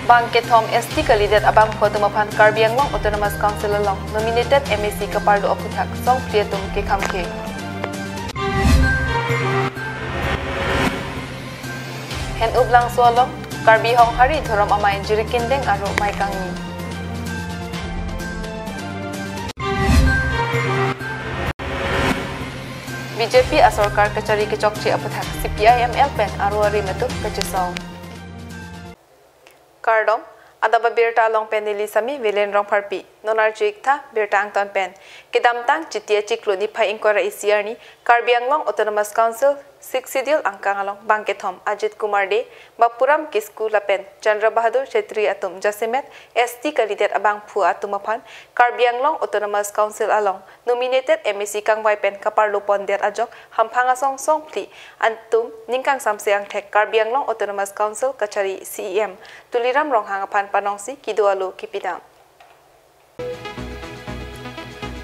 Bangke Thom ST Kalidet Abang Khotumapan Karbiang Long Autonomous Council Long nominated MAC Kapardo Okuthak Song Prietum Ke Kamke. Hen Ublang Solong Karbi Hong Hari Thoram Amay Jirikindeng Aro Maikangi. BJP Asorkar Kachari Kechokchi Aputhak CPI MLPN Aro Ari Metuk Kachisong. Kardom Adap abirta long penili sami vilen rong parpi nonar jikta birta angton pen kedam tang citia ciklu ni pai ingkora isiar ni Karbiang Long Autonomous Council Siksidil angkang along Bangke Thom Ajit Kumar De Bapuram Kisku Lapen Chandra Bahadur Chetri Atum Jasimet ST Kalidet Abang Pu Atumapan Karbiang Long Autonomous Council along nominated MAC Kang Waipen Kaparlo Ponder Ajok Hampanga Song Song Pli Antum Ningkang Samseang Tek Karbiang Long Autonomous Council Kachari CEM Tuliram Rong Hangapan Panongsi Kidualu Kipidam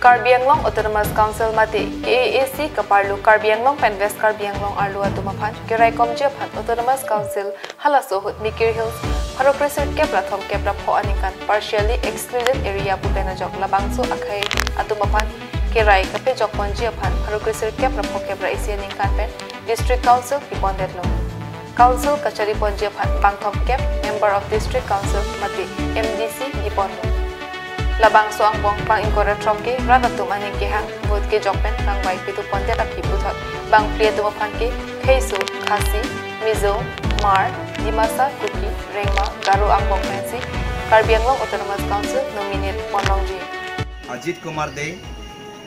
Karbiang Long Autonomous Council Mati KAAC Kaparlu Karbiang Long Pen West Karbiang Long Arlu Atumapan Kirai Komjepan Autonomous Council Halasohut Mikir Hills Parokresir Kepla Thom Kepla Po Aningkan Partially Excluded Area Pupenajok Labangso Akai Atumapan Kirai Kapejok Ponjiapan Parokresir Kepla Po Kepla Isianingkan Pen District Council Pipondet Long Council Kachari Ponjiapan Bangthom Kep Member of District Council Mati MDC Dipondo Labang soang bong pang ingkora tromke rada tumaning kehang bud ke jokpen kang bai pitu ponte api puthot bang priya tumapan ke kheisu khasi mizo mar dimasa kuki rengma garu ambong pensi Karbiang Long Autonomous Council nominate Ponongji Ajit Kumar De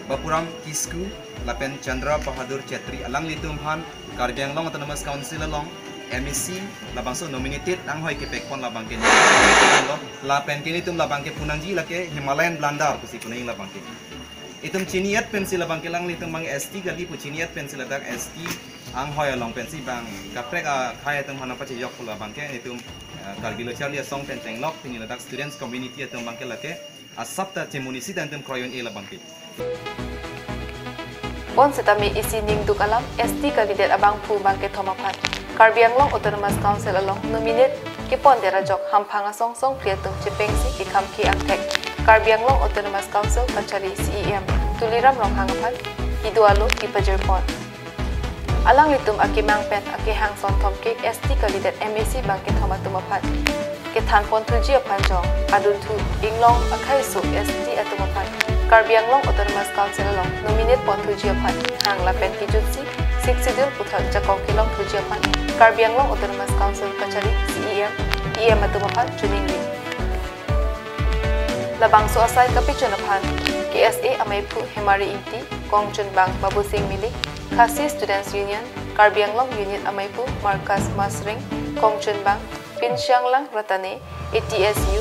Bapuram Kisku Lapen Chandra Bahadur Chetri alang litumhan Karbiang Long Autonomous Council along MAC labangso nominated ang hoy ke pekpon labang ke lapen kini tum labang ke punangji lake Himalayan blandar kusi kuning labang ke itum chiniat pensi labang ke lang litum mang ST gali pu chiniat pensi ladak ST ang hoy along pensi bang kaprek khaya tum hana pachi yok labang ke itum Kargilo Charlie song penteng lok pini ladak students community tum bang ke lake asapta chemunisi dan tum kroyon e labang ke Pon setami isi ning duk alam ST Kalidet Abang Pu Bangke Thomapan Karbiang Long Autonomous Council along nominate Kipon Derajok Hampanga Song Song Priatum Chipengsi Ikamki Angtek Karbiang Long Autonomous Council Kachari CEM Tuliram Rong Hangapan Idualo Kipajerpon Alang litum Akimang Pen Akihang Son Tom Cake ST Kalidet MAC Bangke Thomatumapan Kitan Pon Tuji Apanjong Adun Tu Inglong Akaisu ST Atumapan Karbiang Long Autonomous Council along nominate Pon Tuji Apan Hang Lapen Kijutsi Siksidil Puthak Jakong Kilong Tuji Apan Karbiang Long Autonomous Council Kachari CEM Atumapan Chuningli Labang so asai kapichunapan KSA Amaipu Hemari Inti Kongchun Bang Babu Singh Milik Khasi Students Union Karbiang Long Unit Amaipu Markas Masring Kongchun Bang Pinsyang Lang Ratane ATSU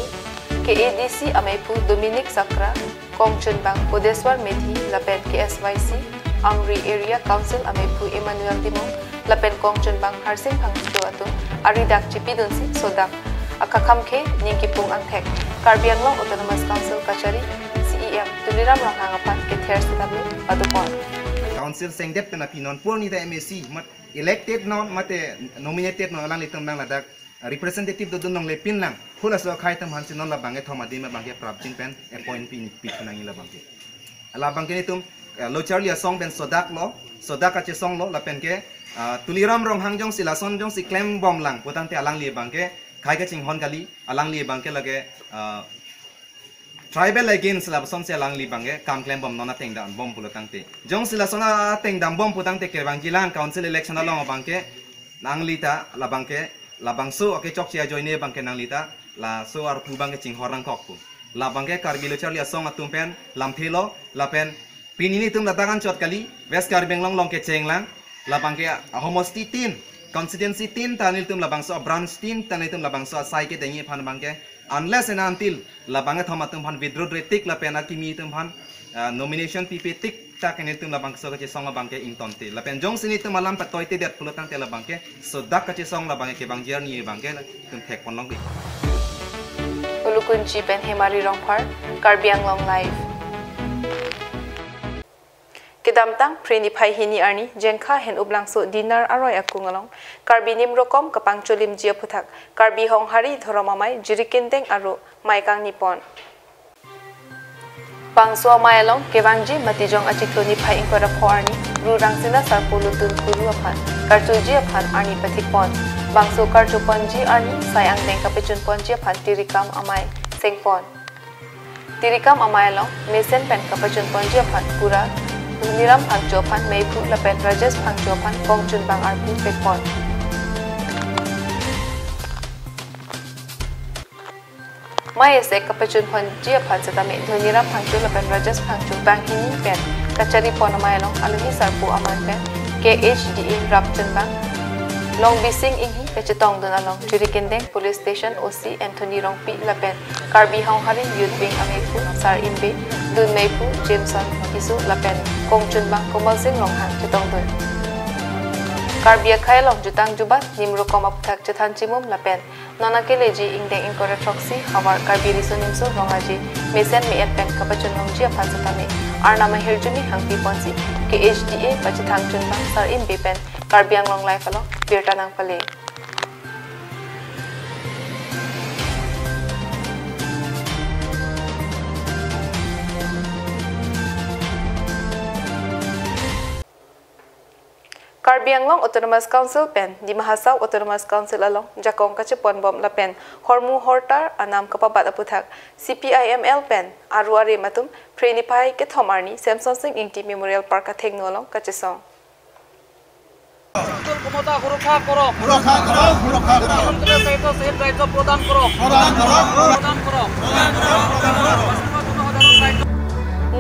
KADC Amaipu Dominic Sakra Kongchun Bang Podeswar Medhi Lapen KSYC Amri Area Council Amaipu Emmanuel Timong Lapen Kongchun Bang Harsing Hangdo Atum Aridak Chipidunsi Sodak Akakamke Ningkipung Angtek Karbiang Long Autonomous Council Kachari CEM Tuliram Rong Hangapan Kether Sitabi Adupon Council sengdep tena pinon purni da MAC mat elected non mate nominated non lang litum bang ladak representative do dunong lepin lang hula so khai tam hansin non labang e thoma dima bang ke prapjin pen appoint pin nang ila bang ke ala bang ke nitum lo charlia song ben sodak ache song lo lapen ke tuliram rong hangjong sila son jong si claim bom lang potang te alang li bang ke khai ke ching hon kali alang li bang ke lage tribal against la son se alang li bang ke kam claim bom nona teng dan bom pulotang te jong sila sona teng dam bom potang te ke bang jilang council election along bang ke nang lita la bang ke labang so ake chok chia join ne bang ke nang lita la so ar pu bang ke ching horang kok pu la bang ke Kargilo Charlie song atum pen lam thelo la pen pinini tum latagan chot kali West Karbiang Long ke chenglang labang ke homosti tin constituency tin tanil tum labang so branch tin tanil tum labang so sai ke dengi phan bang ke unless and until labang ke thomatum phan withdraw retik la pen akimi tum phan nomination pp tik tak ini tum labang so ke song labang ke intonte la pen jong sini tum malam patoi te det pulotang te labang ke so dak ke song labang ke bang jerni bang ke tum thek pon long bi Ulukunchi Pen Hemari Rongpar Karbiang Long Live Kidamtang preni pai hini arni jengkha hen ublangso dinar aroi akungalong karbi nimrokom kapang cholim jia puthak karbi hong hari dhoromamai jirikindeng aro maikang nipon Pangsua mayalong kebangji matijong achikoni pai ingkora phoarni rurang sina sarpulutun kuru aphan karchuji aphan arni pathipon bangso karchuponji arni sayang deng kapechun ponji aphan tirikam amai sengpon Tirikam amayalong mesen pen kapechun ponji aphan pura Niram Pangjopan, Meipu, Lapen Rajas Pangjopan, Kongchun Bang Arpu, Pekpon. Maya se kapechun ponji aphan setame Niram Pangjo, Lapen Rajas Pangjo, Bang Hini Pen, Kachari Ponamayalong, Aluni Sarpu Aman Pen, KHDA Rapchun Bang, Long Bising Inghi, Kachetong Dunalong, Jurikindeng, Police Station, OC, Anthony Rongpi, Lapen, Karbi Hong Harin, Youth Wing Amepu, Sar Imbe, Dun Meipu, Jameson, Isu, Lapen, Kong Chun Bang, Komal Sing Long Hang, Chetong Dun. Karbia Kai Long Jutang Jubat, Nimro Koma Putak Chetan Chimum, Lapen, Nona Keleji, Ingdeng Inkora Troxy, Hawar, Karbi Riso Nimso, Rongaji, Mesen Me Pen, Kapachun Longji, Pansatame, Arnama Hirjuni, Hangpi Ponsi, KHDA, Pachetang Chun Bang, Sar Imbe Pen, Karbiang Long Life Along, Birta Nang Pale. Karbianglong Autonomous Council pen di Mahasau Autonomous Council along jakong kachepon bom la pen hormu hortar anam kapabat aputhak CPIML pen aruare matum prenipai ke thomarni Samson Singh Ingti Memorial Park ka thengno along kachesong ক্ষমতা সুরক্ষা করো সহিত দায়িত্ব প্রদান করো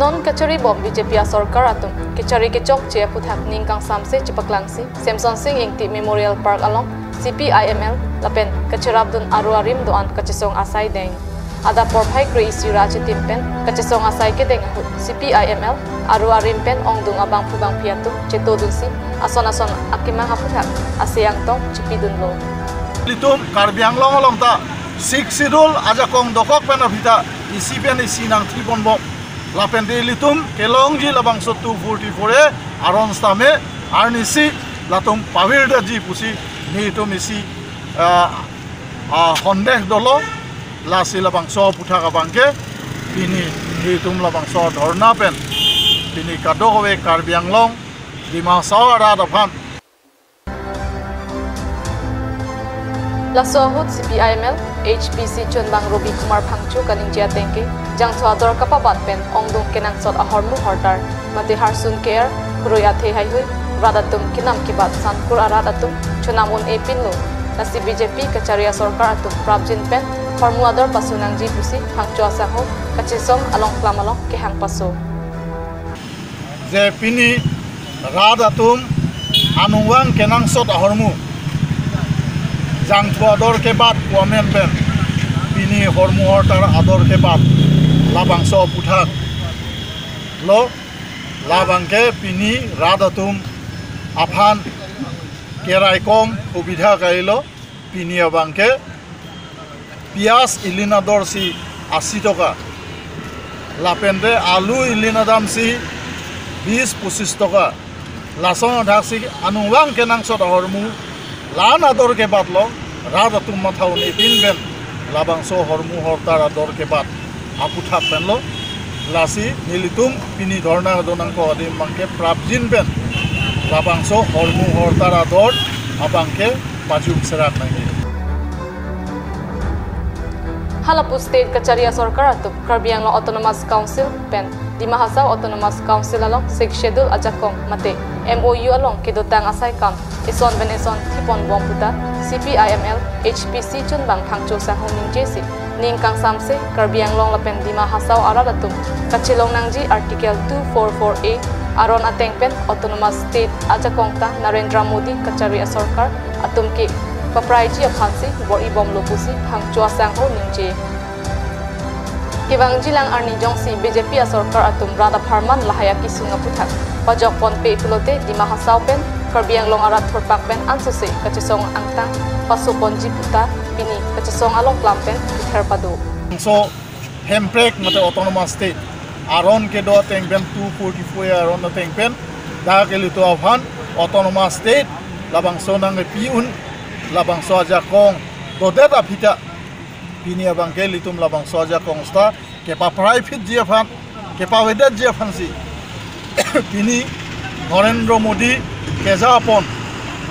Non kachari bom BJP Sarkar atum kachari ke chok che puthak ningkang samse chipaklangsi Samson Singh Ingti Memorial Park along CPIML lapen kacharabdun aruarim doan kachisong asai deng Adap porphai kre isira chitim pen kachisong asai ke deng CPIML aruarim pen ongdung abang phubang phiatu chetodunsi ason akimang haputhak asyang tong chipidun lo litum karbianglong along ta sik sidul aja kong dokok pen abita isi pen isi nang tribon bom Lapen de litum kelongji labang sotu 44 aron stame arnisi latum pawirda ji pusi ni tum isi hondeh dolo lasi labang so putha ka bangke pini ni tum labang so dhorna pen pini kadowe karbianglong lima sawara daphan Lasohut CPIML HPC Chunbang Robi Kumar Phangchu Kaningja Tengke Jang Chwador Kapabat Pen Ongdung Kenang Sot Ahormu Hortar Mati Harsun Care Kuroya The Haihui Radatum Kinam Kibat Sankur Aradatum Chunamun Epinlo Nasi BJP Kacharia Sarkar Atum Prabjin Pen Hormu Ador Pasunang Ji Pusi Phangchu Asaho Kachisong Along Klamalong Kehang Paso Je pini Radatum Anungwang Kenang Sot Ahormu Jang Chwador ke bat Kwamen pen Pini hormu hortar ador ke bat Labang so puthak Lo Labang ke pini radatum Aphan Keraikom Ubidha kailo Pini abang ke Pias ilina dor si 80 toka Lapende alu ilina dam si 20-25 toka Lasong dhak si anungwang kenang sot hormu Lana dor ke bat lo rada tum mathau ni tin ben labang so hormu hortar dor ke bat aputha pen lo lasi nilitum pini dhorna donang ko adim mangke prabjin ben labang so hormu hortar dor abangke pajum serat nangi Halapu State Kacharia Sarkar atum Karbianglong Autonomous Council pen di Mahasau Autonomous Council along 6 schedule ajakong mate MOU along kedotang asai kam ison beneson tipon bom puta CPIML HPC Chunbang Phangchu Sahong Ningjesi ningkang samse Karbianglong lapen di Mahasau aradatum kachilong nangji article 244A aron ateng pen Autonomous State ajakong ta Narendra Modi Kacharia Sarkar atum ke papraiji aphansi bor ibom lopusi Phangchu Sahong Ningje Kibang jilang arni jongsi BJP Sarkar atum rada pharman lahaya kisunga puthak pajok pon pe pilote di Mahasau pen Karbianglong arat thorpak pen ansose kachisong angtang pasu ponji puta pini kachisong along klampen therpado so hemprek mate autonomous state aron ke do teng ben 244 aron na teng pen da ke luto afan autonomous state labang so nang piun labang so aja kong do data pita pini abang ke litum labang so aja kong sta ke pa private je fan ke pa wedat je fan si pini Narendra Modi ke japon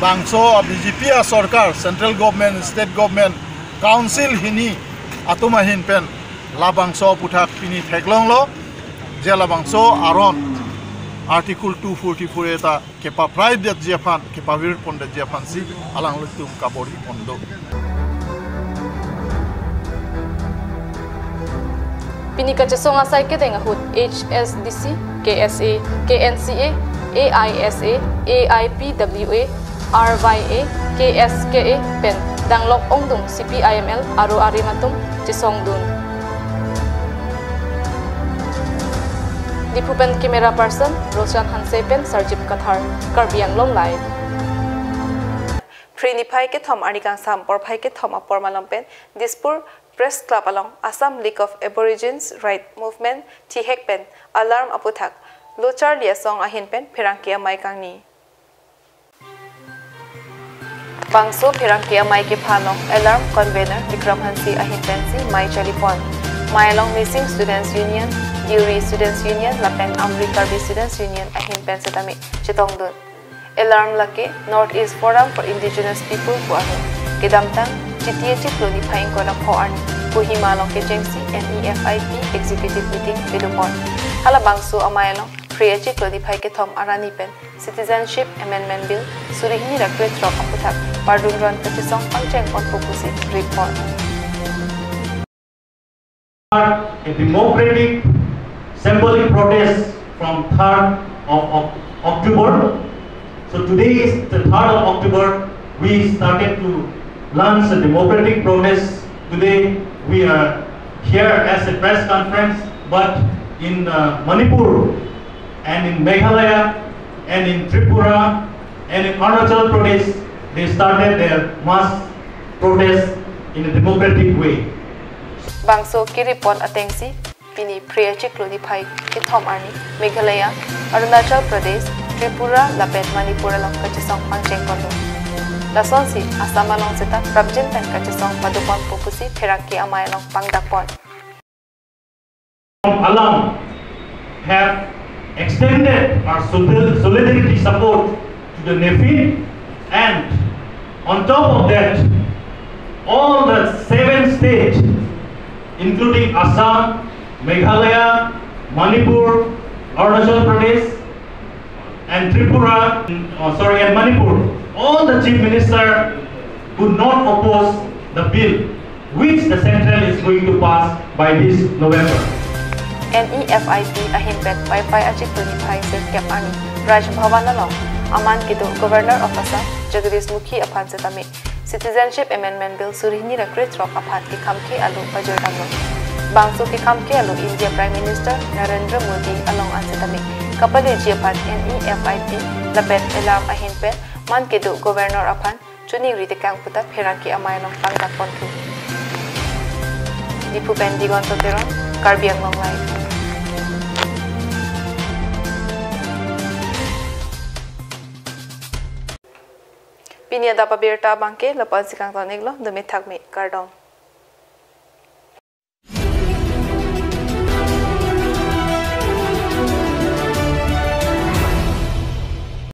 bangso BJP sarkar central government state government council hini atuma hin pen labang so puthak pini theklong lo je labang so aron article 244 eta kepa private jefan kepa wir ponda jefan si alang lutum kabori pondo Pini ka chasong asai ke tenga hut HSDC KSA KNCA AISA AIPWA RYA KSKA pen danglok ongdung CPIML aru arimatum chisong dun Dipupen camera person Roshan Hansepen Sarjip Kathar Karbiang Long Live Prinipai ke thom anikang sam porpai ke thom apor malampen Dispur Press Club along Assam League of Aborigines Right Movement Tihek pen alarm aputhak Lochar lia song ahin pen Pirangkia Maikang ni Bangso Pirangkia Maiki Phanong alarm convener Vikram Hansi ahin pen si Mai Chalipon Mailong Missing Students Union Dewey Students Union Lapen Amri Karbi Students Union ahin pen setami chitong dun alarm lake Northeast Forum for Indigenous People ku ahin kedamtang Chitiye chitlo ni phaing ko na phoan Kuhimalong ke Jengsi NEFIP executive meeting bidupon hala bangso amailong Priya chitlo ni phai ke thom arani pen Citizenship Amendment Bill surihni rakwe trop aputhak pardunron kachisong pangcheng on pupusi report a democratic symbolic protest from 3rd of October. So today is the 3rd of October. We started to launch a democratic protest. Today we are here as a press conference, but in Manipur and in Meghalaya and in Tripura and in Arunachal Pradesh, they started their mass protest in a democratic way. Bangso kiripon atengsi pini Priya chiklo ni phai ke thom arni Meghalaya Arunachal Pradesh Tripura Lapen Manipur along kachisong pangcheng kondo Lason si Assam along seta Prabjin pen kachisong padupon pupusi Pirangki amay along pangdakpon Alam have extended our solidarity support to the NEFI, and on top of that, all the 7 states, including Assam, Meghalaya, Manipur, Arunachal Pradesh, and Tripura, and Manipur, all the chief minister could not oppose the bill, which the central is going to pass by this November. NEFIP ahin pen pai achik tuni phai se kep ani Raj Bhavan along aman kido Governor of Assam Jagdish Mukhi aphan setami Citizenship Amendment Bill surihni rakre trop aphan ki khamke alu bajor damlo bangso ki khamke alu India Prime Minister Narendra Modi along ansetami kapale jiaphan NEFIP lapet alarm ahin pen man kido Governor aphan chuni ritikang puta pheraki amay long pangdakpon thu Dipupen digon toteron Karbiang Long Live Pini Adap abirta bangke lapan sikang toniglo demi thakmi kardong